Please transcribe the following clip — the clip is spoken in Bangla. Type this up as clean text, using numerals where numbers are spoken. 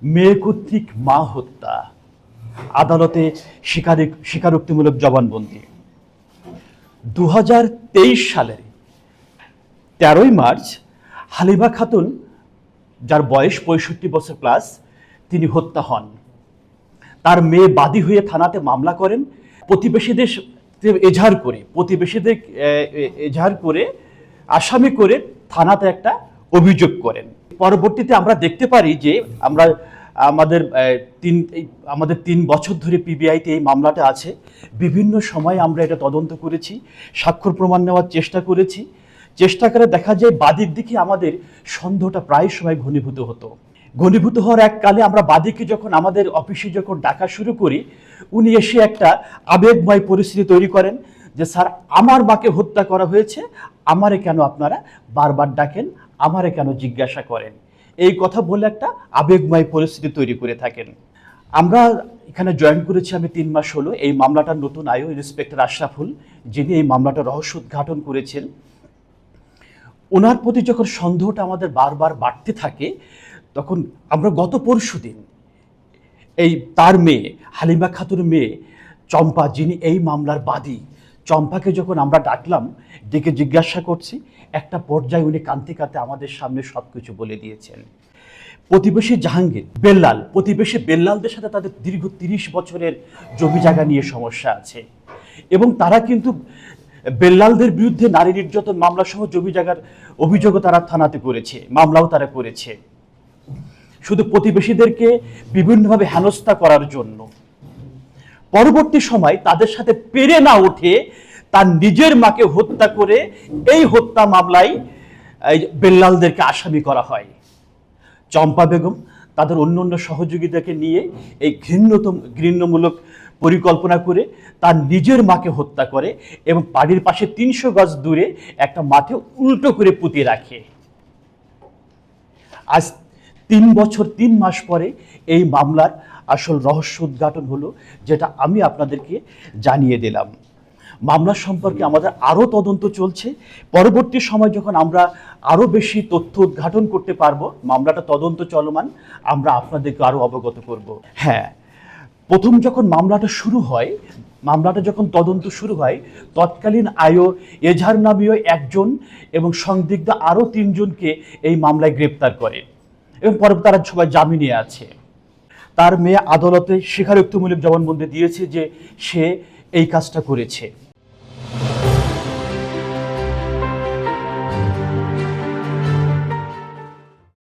মেয়ে কর্তৃক মা হত্যা, আদালতে স্বীকারোক্তিমূলক জবানবন্দি। 2023 সালের 13ই মার্চ হালিমা খাতুন, যার বয়স 65 বছর প্লাস, তিনি হত্যা হন। তার মেয়ে বাদী হয়ে থানাতে মামলা করেন। প্রতিবেশীদের এজাহার করে আসামি করে থানাতে একটা অভিযোগ করেন। পরবর্তীতে আমরা দেখতে পারি যে আমাদের 3 বছর ধরে পিবিআইতে এই মামলাটা আছে। বিভিন্ন সময় আমরা এটা তদন্ত করেছি, স্বাক্ষর প্রমাণ নেওয়ার চেষ্টা করেছি। চেষ্টা করে দেখা যায় বাদীর দিকে আমাদের সন্দেহটা প্রায় সময় ঘনীভূত হওয়ার এককালে আমরা বাদীকে যখন আমাদের অফিসে ডাকা শুরু করি, উনি এসে একটা আবেগময় পরিস্থিতি তৈরি করেন যে, স্যার, আমার মাকে হত্যা করা হয়েছে, আমারে কেন আপনারা বারবার ডাকেন, আমারে কেন জিজ্ঞাসা করেন, এই কথা বলে একটা আবেগময় পরিস্থিতি তৈরি করে থাকেন। আমরা এখানে জয়েন করেছি, আমি 3 মাস হলো। এই মামলাটার নতুন আয়ু ইন্সপেক্টর আশরাফুল, যিনি এই মামলাটা রহস্য উদ্ঘাটন করেছেন, ওনার প্রতি যখন সন্দেহটা আমাদের বারবার বাড়তে থাকে, তখন আমরা গত পরশুদিন তার মেয়ে, হালিমা খাতুনের মেয়ে চম্পা, যিনি এই মামলার বাদী, চম্পাকে যখন আমরা ডাকলাম, ডেকে জিজ্ঞাসা করছি, একটা পর্যায়ে উনি কাঁদতে কাঁদতে আমাদের সামনে সবকিছু বলে দিয়েছেন। প্রতিবেশী বেল্লালদের সাথে তাদের দীর্ঘ 30 বছরের জমি জায়গা নিয়ে সমস্যা আছে, এবং তারা কিন্তু বেল্লালদের বিরুদ্ধে নারী নির্যাতন মামলা সহ জমি জায়গার অভিযোগও তারা থানাতে করেছে, মামলাও তারা করেছে, শুধু প্রতিবেশীদেরকে বিভিন্নভাবে হেনস্থা করার জন্য। পরবর্তী সময় তাদের সাথে পেরে না উঠে তার নিজের মাকে হত্যা করে এই হত্যা মামলায় বেল্লালদেরকে আসামি করা হয়। চম্পা বেগম তাদের অন্য সহযোগীদেরকে নিয়ে এই ঘৃণ্যমূলক পরিকল্পনা করে তার নিজের মাকে হত্যা করে এবং বাড়ির পাশে 300 গজ দূরে একটা মাঠে উল্টো করে পুঁতে রাখে। আজ 3 বছর 3 মাস পরে এই মামলার আসল রহস্য উদ্ঘাটন হলো, যেটা আমি আপনাদেরকে জানিয়ে দিলাম। মামলা সম্পর্কে আমাদের আরও তদন্ত চলছে। পরবর্তী সময় যখন আমরা আরও বেশি তথ্য উদ্ঘাটন করতে পারবো, মামলাটা তদন্ত চলমান, আমরা আপনাদেরকে আরও অবগত করব। হ্যাঁ, প্রথম যখন মামলাটা যখন তদন্ত শুরু হয়, তৎকালীন এজাহার নামীয় একজন এবং সন্দিগ্ধ আরও 3 জনকে এই মামলায় গ্রেপ্তার করে, এবং পরে তারা সবাই জামিনে আছে। তার মেয়ে আদালতে স্বীকারোক্তিমূলক জবানবন্দি দিয়েছে যে সে এই কাজটা করেছে।